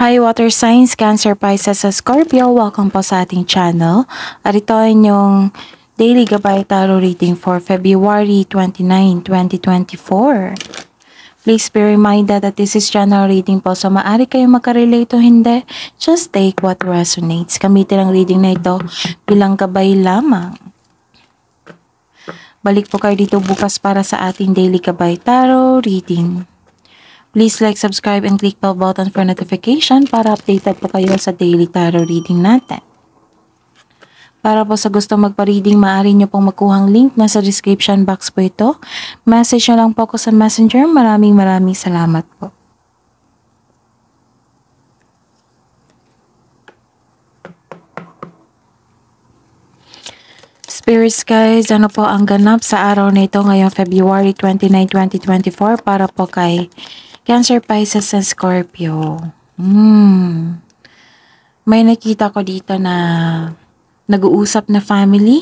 Hi Water Signs, Cancer, Pisces, sa Scorpio. Welcome po sa ating channel. At ito ay inyong Daily Gabay Tarot Reading for February 29, 2024. Please be reminded that this is general reading po, so maaari kayong magka-relate o hindi. Just take what resonates. Gamitin ang reading na ito bilang gabay lamang. Balik po kayo dito bukas para sa ating Daily Gabay Tarot Reading. Please like, subscribe, and click bell button for notification para updated po kayo sa daily tarot reading natin. Para po sa gusto magpa-reading, maaari nyo pong makuhang link na sa description box po ito. Message nyo lang po ako sa messenger. Maraming salamat po. Spirits guys, ano po ang ganap sa araw na ito ngayong February 29, 2024 para po kay Cancer, Pisces, and Scorpio. May nakita ko dito na nag-uusap na family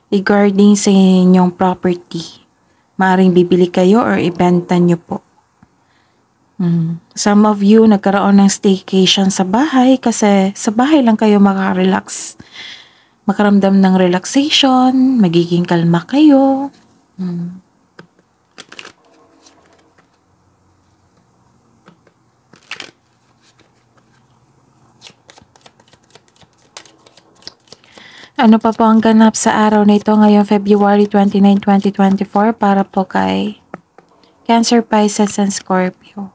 regarding sa inyong property. Maaring bibili kayo or ibenta nyo po. Some of you nagkaroon ng staycation sa bahay kasi sa bahay lang kayo makarelax. Makaramdam ng relaxation, magiging kalma kayo. Ano pa po ang ganap sa araw na ito ngayong February 29, 2024 para po kay Cancer, Pisces, and Scorpio?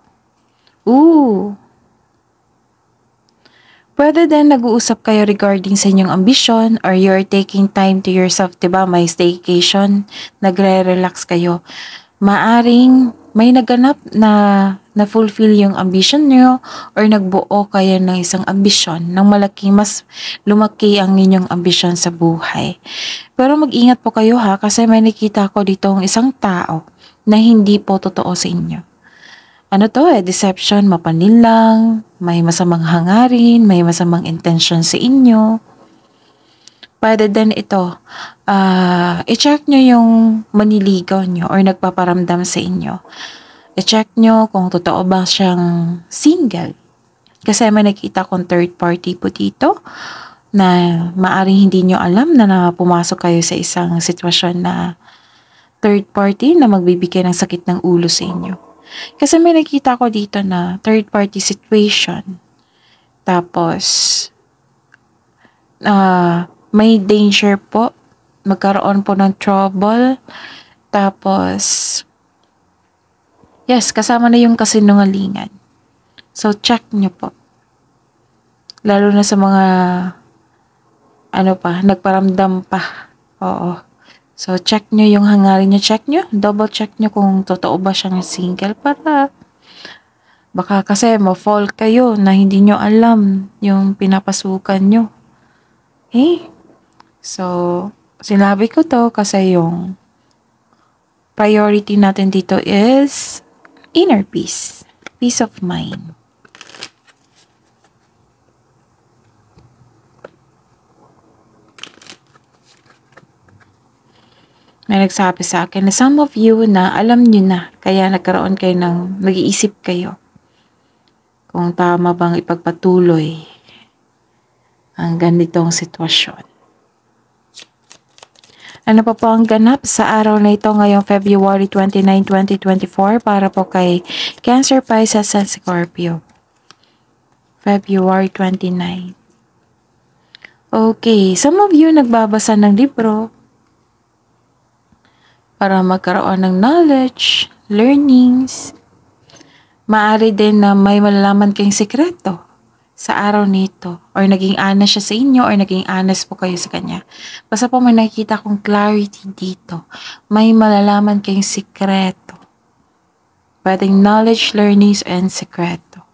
Pwede din nag-uusap kayo regarding sa inyong ambisyon or you're taking time to yourself, diba? May staycation, nagre-relax kayo. Maaring may naganap na fulfill yung ambition nyo or nagbuo kayo ng isang ambisyon ng malaki, mas lumaki ang inyong ambisyon sa buhay. Pero mag-ingat po kayo ha, kasi may nakita ko ditong isang tao na hindi po totoo sa inyo. Ano to deception, mapanil lang, may masamang hangarin, may masamang intention sa inyo. Pwede din ito, i-check nyo yung maniligaw nyo or nagpaparamdam sa inyo. I-check nyo kung totoo ba siyang single. Kasi may nakita kong third party po dito na maaring hindi nyo alam na pumasok kayo sa isang sitwasyon na third party na magbibigay ng sakit ng ulo sa inyo. Kasi may nakita ko dito na third party situation. Tapos, may danger po. Magkaroon po ng trouble. Tapos, yes, kasama na yung kasinungalingan. So, check nyo po. Lalo na sa mga, nagparamdam pa. Oo. So, check nyo yung hangarin nyo. Check nyo. Double check nyo kung totoo ba siyang single para baka kasi ma-fall kayo na hindi nyo alam yung pinapasukan nyo. So, sinabi ko to kasi yung priority natin dito is inner peace. Peace of mind. May nagsabi sa akin na some of you na alam nyo na, kaya nagkaroon kayo ng, nag-iisip kayo kung tama bang ipagpatuloy ang ganitong sitwasyon. Ano pa po ang ganap sa araw na ito ngayong February 29, 2024 para po kay Cancer, Pisces, and Scorpio? February 29. Okay, some of you nagbabasa ng libro para magkaroon ng knowledge, learnings. Maaari din na may malalaman kayong sekreto sa araw nito or naging honest siya sa inyo or naging honest po kayo sa kanya. Basta po may nakikita kong clarity dito. May malalaman kayong sekreto. Pwedeng knowledge, learnings, and sekreto.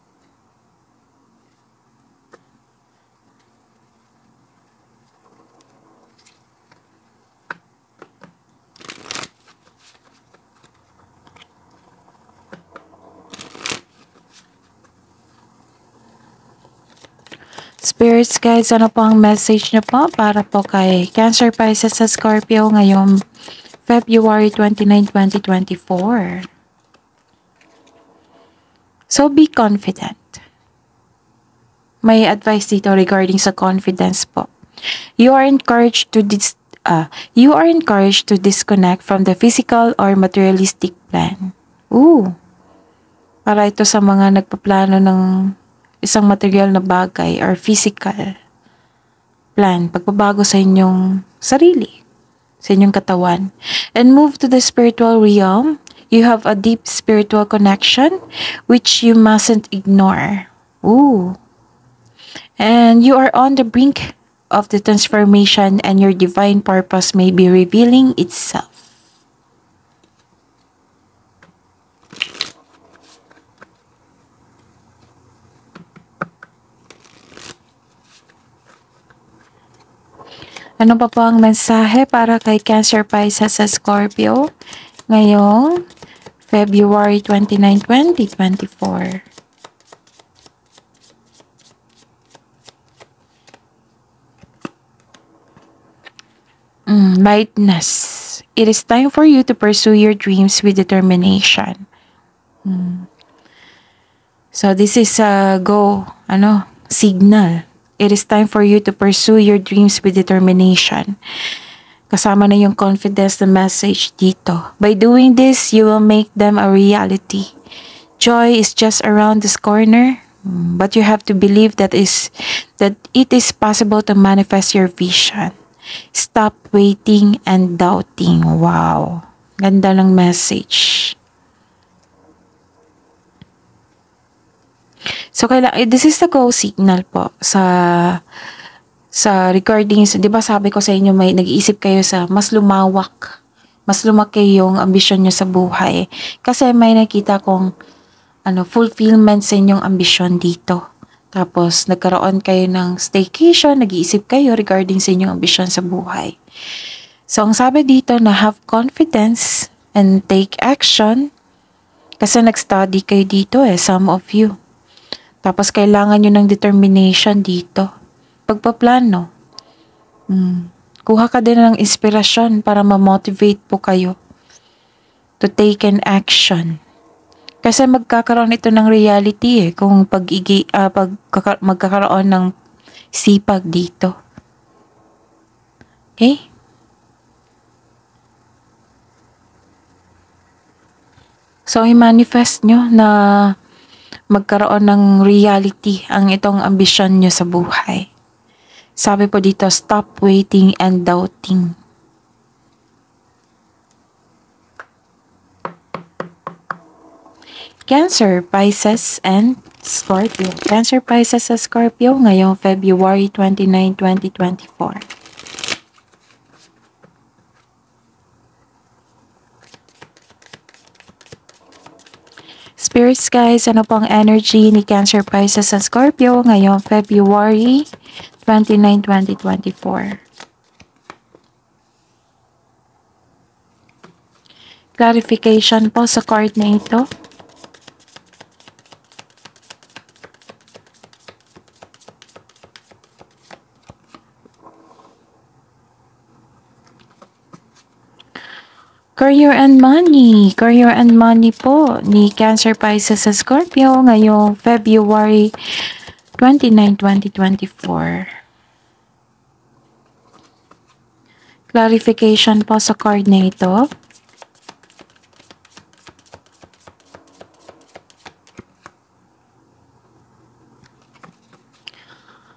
Spirits guys, ano po ang message nyo po para po kay Cancer, Pisces, sa Scorpio ngayong February 29, 2024? So be confident. may advice dito regarding sa confidence po. You are encouraged to disconnect from the physical or materialistic plan. Ooh. Para ito sa mga nagpaplano ng isang material na bagay or physical plan, pagbabago sa inyong sarili, sa inyong katawan. And move to the spiritual realm. You have a deep spiritual connection which you mustn't ignore. Ooh. And you are on the brink of the transformation and your divine purpose may be revealing itself. Ano pa po ang mensahe para kay Cancer, Pisces sa Scorpio ngayong February 29, 2024? Lightness. It is time for you to pursue your dreams with determination. So this is a signal. It is time for you to pursue your dreams with determination. Kasama na yung confidence na message dito. By doing this, you will make them a reality. Joy is just around this corner, but you have to believe that it is possible to manifest your vision. Stop waiting and doubting. Wow. Ganda ng message. So, this is the go signal po sa regarding, 'di ba sabi ko sa inyo may nag-iisip kayo sa mas lumaki yung ambisyon nyo sa buhay. Kasi may nakita kong fulfillment sa inyong ambisyon dito. Tapos, nagkaroon kayo ng staycation, nag-iisip kayo regarding sa inyong ambisyon sa buhay. So, ang sabi dito na have confidence and take action. Kasi nag-study kayo dito some of you. Tapos, kailangan nyo ng determination dito. Pagpaplano. Kuha ka din ng inspirasyon para ma-motivate po kayo to take an action. Kasi magkakaroon ito ng reality kung magkakaroon ng sipag dito. Okay? So, i-manifest nyo na magkaroon ng reality ang itong ambisyon nyo sa buhay. Sabi po dito, stop waiting and doubting. Cancer, Pisces, and Scorpio. Cancer, Pisces, sa Scorpio ngayong February 29, 2024. Spirits guys, ano pong energy ni Cancer, Pisces, and Scorpio ngayong February 29, 2024? Clarification po sa card na ito. Career and money. Career and money po ni Cancer, Pisces, sa Scorpio ngayong February 29, 2024. Clarification po sa card na ito.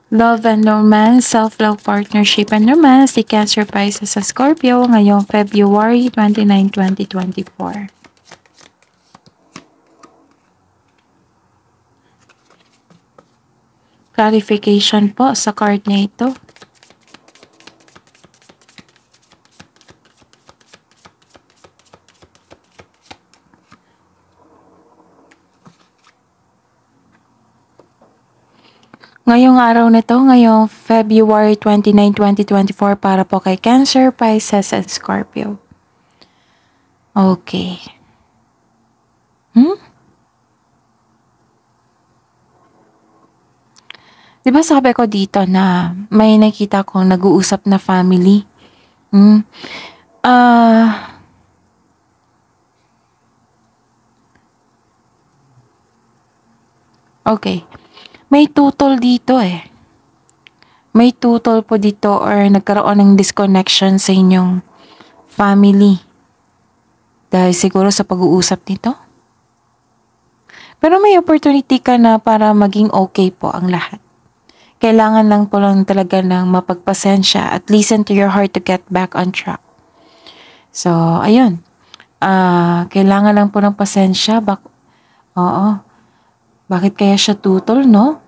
Love and romance, self-love, partnership, and romance ni Cancer, Pisces, sa Scorpio ngayong February 29, 2024. Clarification po sa card na ito. Ngayong araw na ito, ngayong February 29, 2024, para po kay Cancer, Pisces, and Scorpio. Okay. Diba sabi ko dito na may nakita kong nag-uusap na family? Okay. May tutol dito eh. May tutol po dito or nagkaroon ng disconnection sa inyong family. Dahil siguro sa pag-uusap nito. Pero may opportunity ka na para maging okay po ang lahat. Kailangan lang po lang talaga ng mapagpasensya at listen to your heart to get back on track. So, ayun. Kailangan lang po ng pasensya. Oo. Bakit kaya siya tutol, no?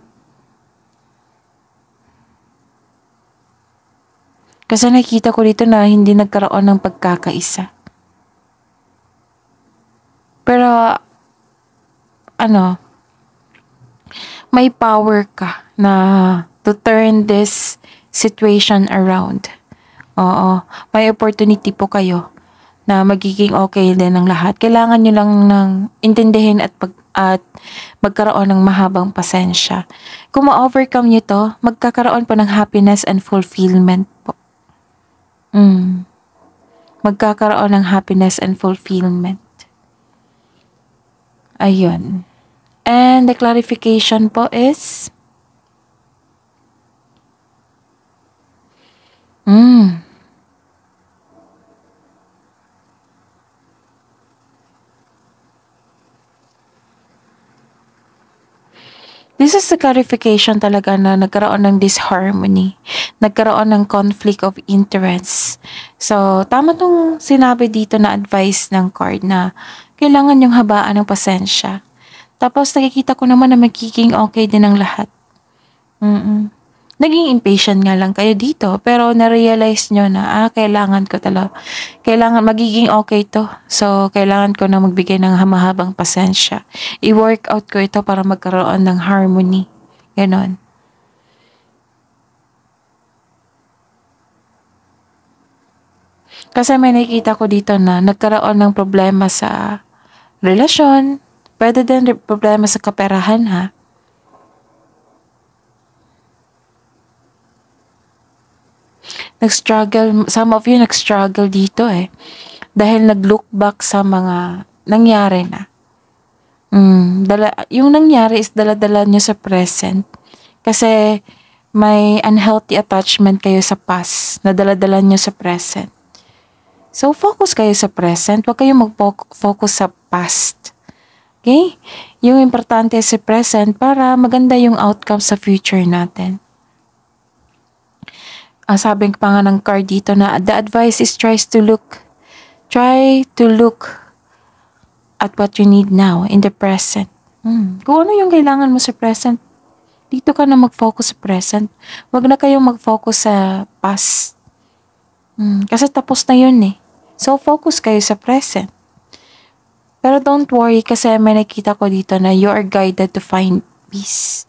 Kasi nakita ko dito na hindi nagkaroon ng pagkakaisa. Pero, may power ka na to turn this situation around. Oo, may opportunity po kayo na magiging okay din ang lahat. Kailangan nyo lang ng intindihin at magkaroon ng mahabang pasensya. Kung ma-overcome nyo to, magkakaroon po ng happiness and fulfillment po. Magkakaroon ng happiness and fulfillment. Ayun. And the clarification po is this is the clarification talaga na nagkaroon ng disharmony, nagkaroon ng conflict of interest. So, tama tong sinabi dito na advice ng card na kailangan yung habaan ng pasensya. Tapos, nakikita ko naman na magiging okay din ang lahat. Naging impatient nga lang kayo dito, pero na-realize nyo na, kailangan magiging okay to. So, kailangan ko na magbigay ng mahabang pasensya. I-work out ko ito para magkaroon ng harmony. Ganon. Kasi may nakikita ko dito na nagkaroon ng problema sa relasyon. Pwede din problema sa kaperahan, ha? Some of you nag-struggle dito eh. Dahil nag-look back sa mga nangyari na. Yung nangyari is dala-dala nyo sa present. Kasi may unhealthy attachment kayo sa past na dala-dala nyo sa present. So, focus kayo sa present. Huwag kayo mag-focus sa past. Okay? Yung importante sa present para maganda yung outcome sa future natin. Sabi pa nga ng card dito na the advice is try to look at what you need now in the present. Kung ano yung kailangan mo sa present, dito ka na mag-focus sa present. Huwag na kayong mag-focus sa past. Kasi tapos na yun eh. So, focus kayo sa present. Pero don't worry kasi may nakita ko dito na you are guided to find peace.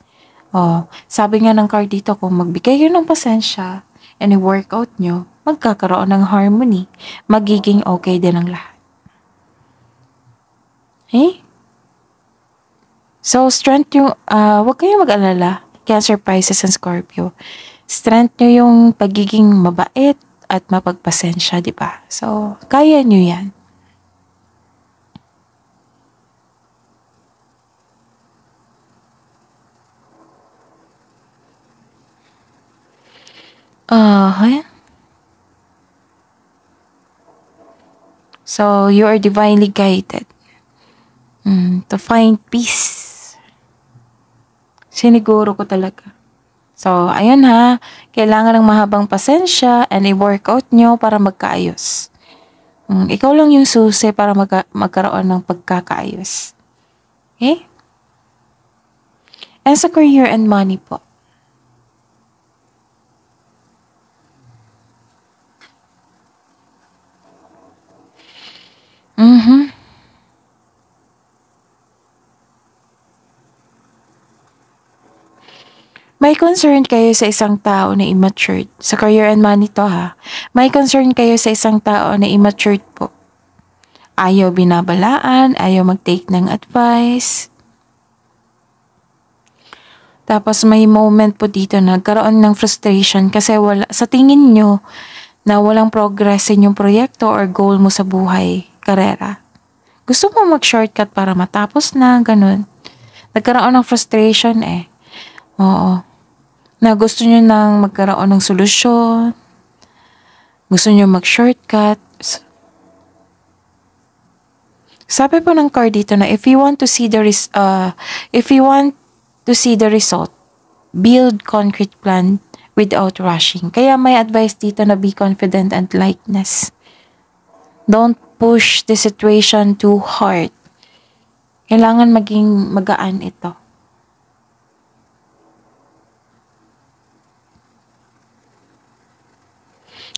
Sabi nga ng card dito, kung magbigay kayo ng pasensya, and i-workout nyo, magkakaroon ng harmony. Magiging okay din ang lahat. Okay? So, strength yung, huwag kayong mag-alala, Cancer, Pisces, and Scorpio. Strength nyo yung pagiging mabait at mapagpasensya, di ba? So, kaya nyo yan. So, you are divinely guided to find peace. Siniguro ko talaga. So, ayun ha. Kailangan ng mahabang pasensya and i-workout nyo para magkaayos. Ikaw lang yung susi para magkaroon ng pagkakaayos. Okay? And sa career and money po. May concern kayo sa isang tao na immature. Sa career and money to ha. May concern kayo sa isang tao na immature po. Ayaw binabalaan, ayaw mag-take ng advice. Tapos may moment po dito na nagkaroon ng frustration kasi sa tingin nyo na walang progress sa inyong proyekto or goal mo sa buhay, karera. Gusto mo mag-shortcut para matapos na, ganun. Nagkaroon ng frustration eh. Oo. Na gusto nyo nang magkaroon ng solusyon, gusto nyo mag-shortcut. Sabi po ng card dito na if you want to see the result, build concrete plan without rushing. Kaya may advice dito na be confident and lightness. Don't push the situation too hard. Kailangan maging magaan ito.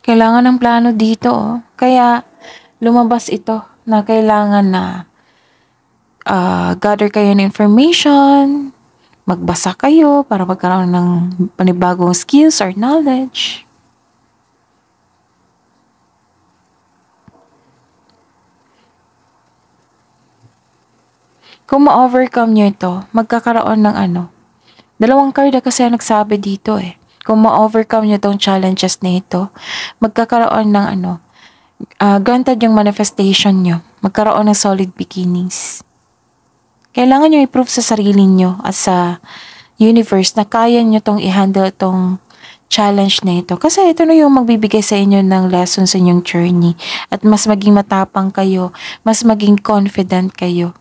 Kailangan ng plano dito. Kaya lumabas ito na kailangan na gather kayo ng information, magbasa kayo para magkaroon ng panibagong skills or knowledge. Kung ma-overcome nyo ito, magkakaroon ng dalawang card kasi nagsabi dito eh. Kung ma-overcome nyo itong challenges na ito, magkakaroon ng granted yung manifestation nyo. Magkaroon ng solid beginnings. Kailangan nyo i-prove sa sarili nyo at sa universe na kaya nyo itong i-handle itong challenge na ito. Kasi ito na yung magbibigay sa inyo ng lessons sa inyong journey. At mas maging matapang kayo, mas maging confident kayo.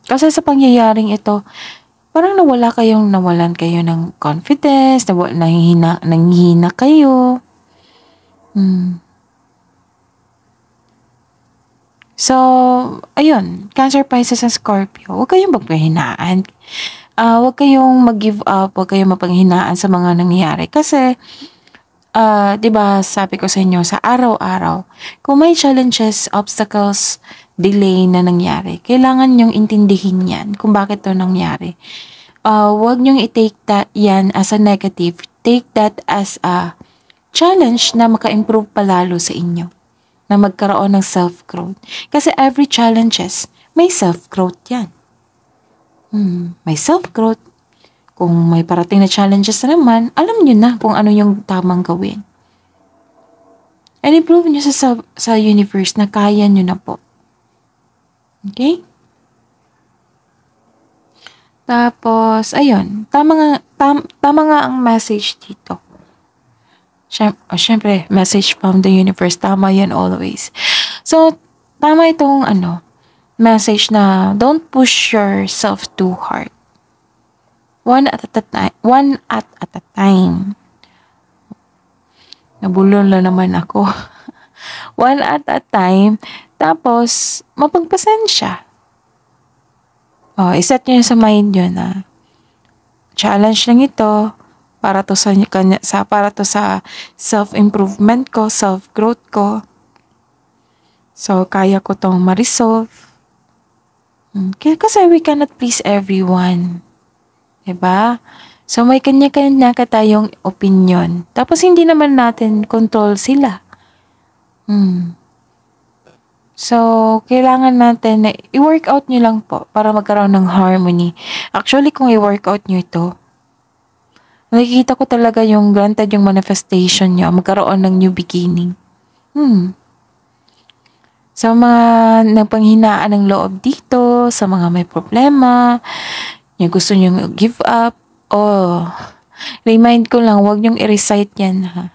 Kasi sa pangyayaring ito, parang nawalan kayo ng confidence, nanghihina kayo. So, ayun, Cancer, Pisces, and Scorpio, huwag kayong magpahinaan. Huwag kayong mag-give up, huwag kayong mapanghinaan sa mga nangyayari. Kasi, diba, sabi ko sa inyo, sa araw-araw, kung may challenges, obstacles, delay na nangyari, kailangan nyong intindihin yan kung bakit to nangyari. Huwag nyong i-take yan as a negative. Take that as a challenge na maka-improve palalo sa inyo. Na magkaroon ng self-growth. Kasi every challenges, may self-growth yan. May self-growth. Kung may parating na challenges na naman, alam nyo na kung ano yung tamang gawin. And i-prove nyo sa universe na kaya nyo na po. Okay? Tapos, ayun. Tama nga ang message dito. Syempre, message from the universe. Tama yan always. So, tama itong message na don't push yourself too hard. One at a time. Nabulol na naman ako. One at a time. Tapos, mapagpasensya. Iset nyo sa mind nyo na challenge lang ito para to sa self-improvement ko, self-growth ko. So, kaya ko tong ma-resolve. Kasi we cannot please everyone. Diba? So, may kanya-kanya tayong opinion. Tapos, hindi naman natin control sila. So, kailangan natin na i-workout nyo lang po para magkaroon ng harmony. Actually, kung i-workout nyo ito, nakikita ko talaga yung granted yung manifestation nyo, magkaroon ng new beginning. Sa mga nagpanghinaan ng loob dito, sa mga may problema, yung gusto nyo give up, remind ko lang, huwag nyong i-recite yan, ha.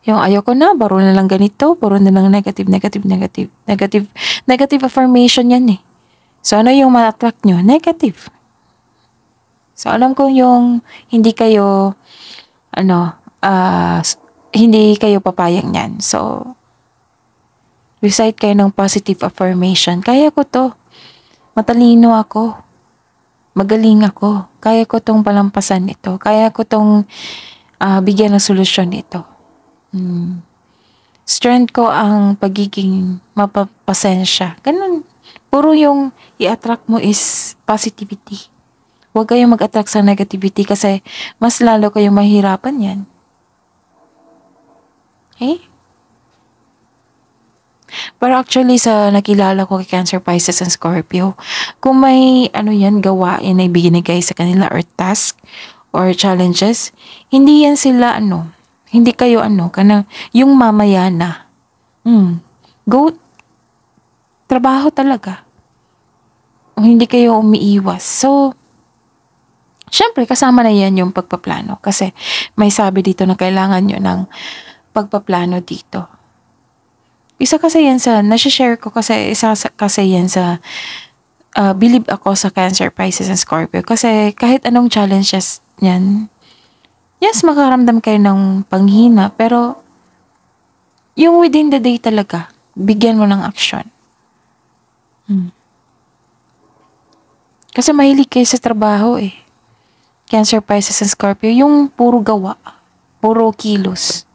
Yung ayoko na, puro na lang ganito, puro na lang negative affirmation yan eh. So, ano yung ma-attract nyo? Negative. So, alam ko yung hindi kayo papayag niyan. So, recite kayo ng positive affirmation. Kaya ko to. Matalino ako. Magaling ako. Kaya ko tong palampasan ito. Kaya ko tong bigyan ng solusyon ito. Strength ko ang pagiging mapapasensya. Ganun. Puro yung i-attract mo is positivity. Huwag kayong mag-attract sa negativity kasi mas lalo kayong mahirapan yan. Okay? Pero actually sa nakilala ko kay Cancer, Pisces, and Scorpio, kung may gawain na ibinigay sa kanila or task or challenges, hindi yan sila hindi kayo yung mamaya na. Go, trabaho talaga. hindi kayo umiiwas. So, syempre, kasama na yan yung pagpaplano. Kasi may sabi dito na kailangan nyo ng pagpaplano dito. Isa kasi yan sa, nasi-share ko kasi, kasi yan sa, believe ako sa Cancer, Pisces, and Scorpio. Kasi kahit anong challenges yan, yes, makaramdam kayo ng panghina, pero yung within the day talaga, bigyan mo ng action. Kasi mahilig kayo sa trabaho eh. Cancer, Pisces, and Scorpio, yung puro gawa, puro kilos.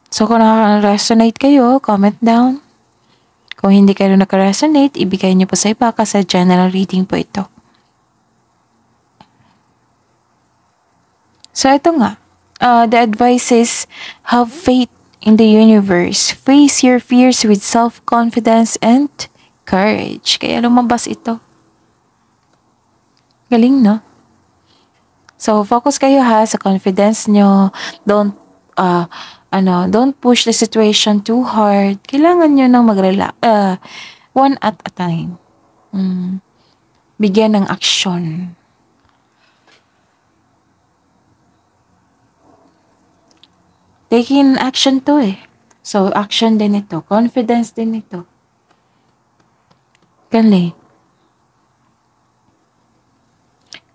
So, kung nakaka-resonate kayo, comment down. Kung hindi kayo naka-resonate, ibigay niyo po sa iba kasi general reading po ito. So, ito nga. The advice is, have faith in the universe. Face your fears with self-confidence and courage. Kaya lumabas ito. Galing, no? So, focus kayo ha sa confidence nyo. Don't push the situation too hard. Kailangan nyo nang mag-relax. One at a time. Bigyan ng action. Taking action to eh. So, action din ito. Confidence din ito. Galing.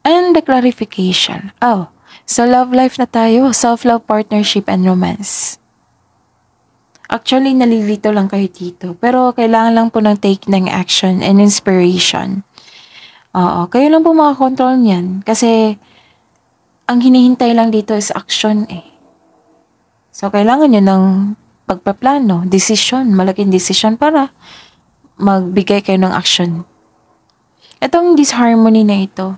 And the clarification. So love life na tayo. Self-love, partnership, and romance. Actually, nalilito lang kayo dito. Pero kailangan lang po ng take ng action and inspiration. Oo, kayo lang po makakontrol niyan. Kasi, ang hinihintay lang dito is action eh. So, kailangan nyo ng pagpaplano, decision, malaking decision para magbigay kayo ng action. Itong disharmony na ito,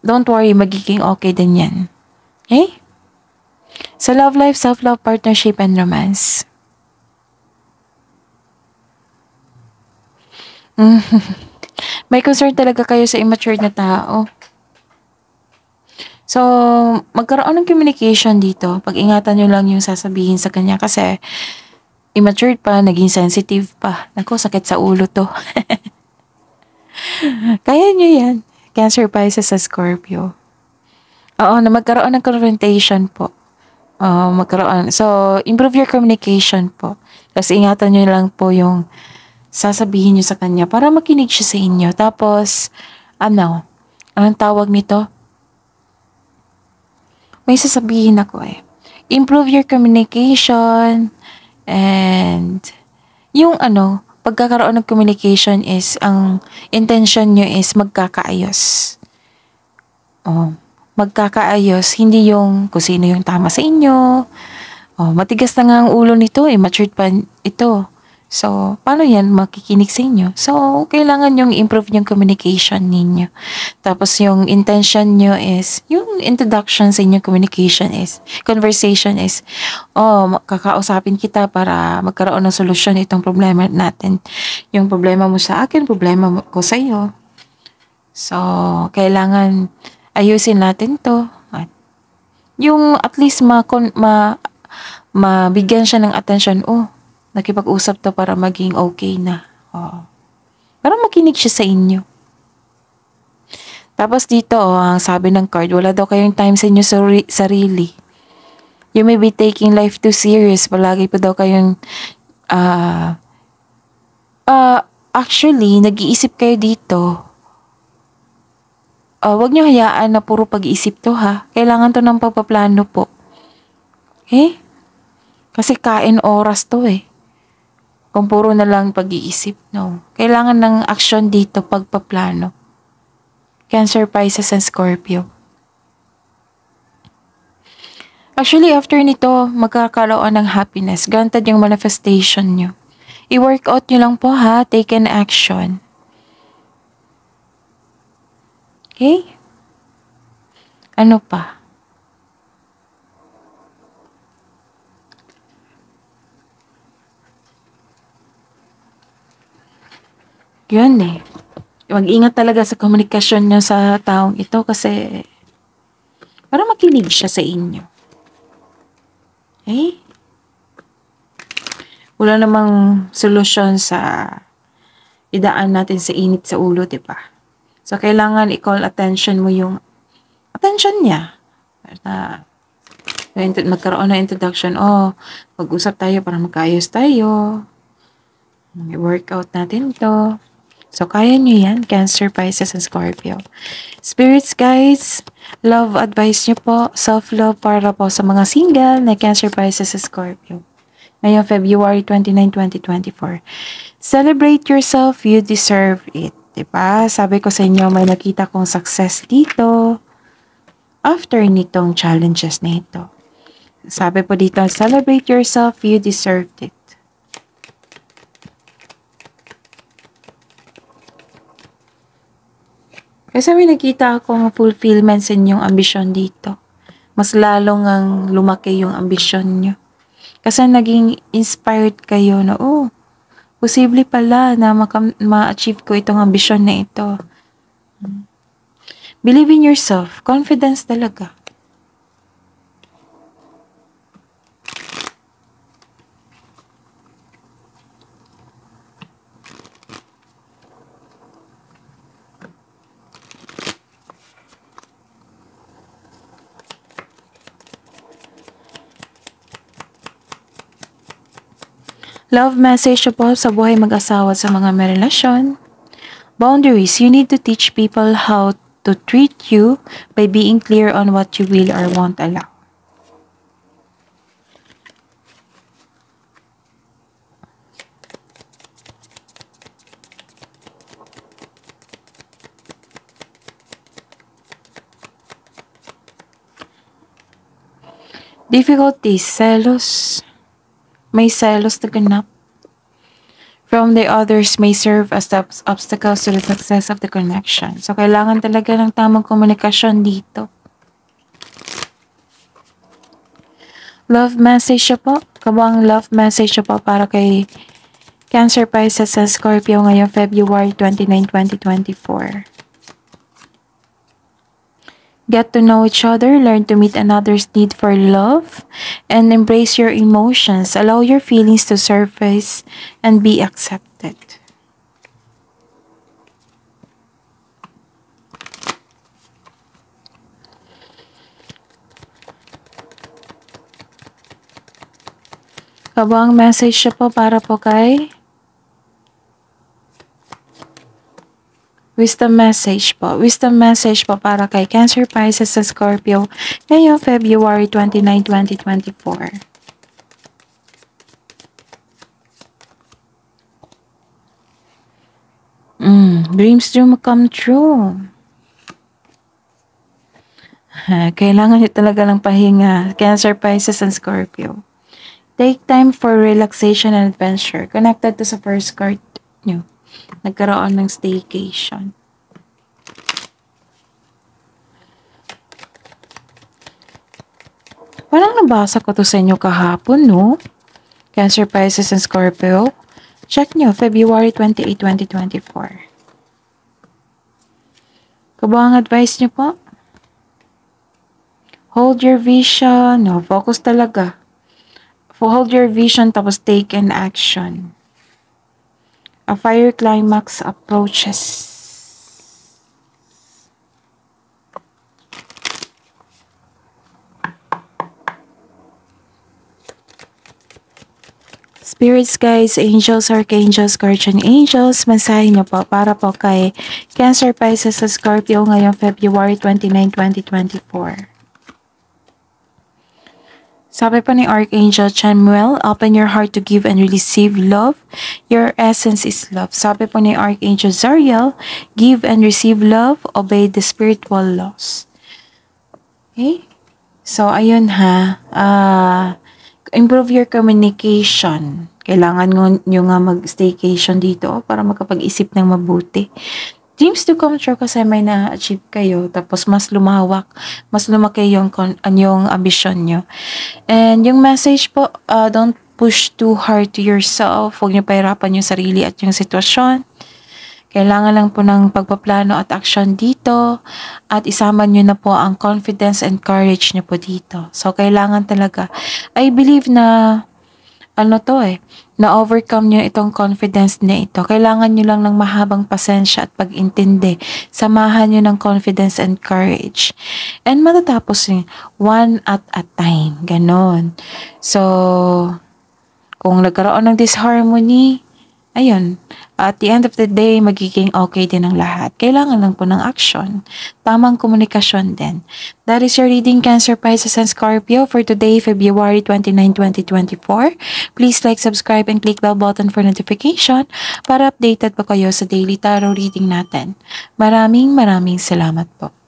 don't worry, magiging okay din yan. Okay? So, love life, self-love, partnership, and romance. May concern talaga kayo sa immature na tao. So, magkaroon ng communication dito. Pag-ingatan nyo lang yung sasabihin sa kanya kasi immature pa, naging sensitive pa. Naku, sakit sa ulo to. Kaya nyo yan. Cancer, Pisces, sa Scorpio. Oo, na magkaroon ng confrontation po. Magkaroon. So, improve your communication po. Tapos, ingatan nyo lang po yung sasabihin nyo sa kanya para makinig siya sa inyo. Tapos, anong tawag nito? May sasabihin ako eh. Improve your communication and yung pagkakaroon ng communication is, ang intention nyo is magkakaayos. Magkakaayos, hindi yung kung sino yung tama sa inyo. Matigas na nga ang ulo nito, matured pa ito. So, paano yan makikinig sa inyo? So, kailangan yung improve yung communication ninyo. Tapos, yung intention nyo is, yung introduction sa inyong conversation is, kakausapin kita para magkaroon ng solusyon itong problema natin. Yung problema mo sa akin, problema ko sa iyo. So, kailangan ayusin natin to. At yung at least mabigyan siya ng attention, nakipag-usap to para maging okay na. Para makinig siya sa inyo. Tapos dito, ang sabi ng card, wala daw kayong time sa inyo sarili. You may be taking life too serious. Palagi po daw kayong, actually, nag-iisip kayo dito. Wag nyo hayaan na puro pag-iisip to ha. Kailangan to ng pagpaplano po. Okay? Kasi kain oras to eh. Kung puro na lang pag-iisip, no. Kailangan ng action dito, pagpaplano. Cancer, Pisces, and Scorpio. Actually, after nito, magkakaroon ng happiness. Granted yung manifestation nyo. I-workout nyo lang po ha. Take an action. Okay? Ano pa? Yun eh. Mag-ingat talaga sa komunikasyon nyo sa taong ito kasi para makinig siya sa inyo. Okay? Wala namang solusyon sa idaan natin sa init sa ulo, di ba? So, kailangan i-call attention mo yung attention niya. Na, magkaroon ng introduction. Oh, mag-usap tayo para magkaayos tayo. I-workout natin to. So, kaya nyo yan, Cancer, Pisces, and Scorpio. Spirits, guys, love advice nyo po, self-love para po sa mga single na Cancer, Pisces, and Scorpio. Ngayong February 29, 2024. Celebrate yourself, you deserve it. Diba? Sabi ko sa inyo, may nakita kong success dito after nitong challenges na ito. Sabi po dito, celebrate yourself, you deserve it. Kasi may nakita akong fulfillment sa inyong ambisyon dito. Mas lalong ang lumaki yung ambisyon nyo. Kasi naging inspired kayo na, oh, posible pala na ma-achieve ko itong ambisyon na ito. Believe in yourself. Confidence talaga. Love message po sa buhay mag-asawa sa mga may relasyon. Boundaries. You need to teach people how to treat you by being clear on what you will or won't allow. Difficulties. Selos. May selos na ganap from the others may serve as obstacles to the success of the connection. So, kailangan talaga ng tamang komunikasyon dito. Love message po. Kabang love message po para kay Cancer, Pisces, and Scorpio ngayong February 29, 2024. Get to know each other, learn to meet another's need for love, and embrace your emotions. Allow your feelings to surface and be accepted. Kabang message siya po para po kay Wisdom message po. Wisdom message po para kay Cancer, Pisces, and Scorpio ngayong February 29, 2024. Dreams do come true. Kailangan nyo talaga ng pahinga. Cancer, Pisces, and Scorpio. Take time for relaxation and adventure. Connected to sa first card nyo. Nagkaroon ng staycation. Parang nabasa ko to sa inyo kahapon, no? Cancer, Pisces, and Scorpio. Check nyo, February 28, 2024. Kabang advice nyo po? Hold your vision. No, focus talaga. Hold your vision tapos take an action. A fire climax approaches. Spirits, guides, angels, archangels, guardian angels, mensahe niyo po para po kay Cancer, Pisces, sa Scorpio ngayong February 29, 2024. Sabi pa ni Archangel Chamuel, open your heart to give and receive love. Your essence is love. Sabi po ni Archangel Zariel, give and receive love, obey the spiritual laws. Okay? So, ayun ha. Improve your communication. Kailangan nyo nga mag-staycation dito para makapag-isip ng mabuti. Dreams to come true kasi may na-achieve kayo. Tapos mas lumawak, mas lumaki yung ambisyon nyo. And yung message po, don't push too hard to yourself. Huwag nyo pahirapan yung sarili at yung sitwasyon. Kailangan lang po ng pagpaplano at action dito. At isama nyo na po ang confidence and courage nyo po dito. So, kailangan talaga. I believe na, na-overcome nyo itong confidence na ito. Kailangan nyo lang ng mahabang pasensya at pag-intindi. Samahan nyo ng confidence and courage. And matatapos nyo, one at a time. Ganon. So, kung nagkaroon ng disharmony, ayun, at the end of the day, magiging okay din ang lahat. Kailangan lang po ng action. Tamang komunikasyon din. That is your reading, Cancer, Pisces, and Scorpio for today, February 29, 2024. Please like, subscribe, and click bell button for notification para updated po kayo sa daily tarot reading natin. Maraming salamat po.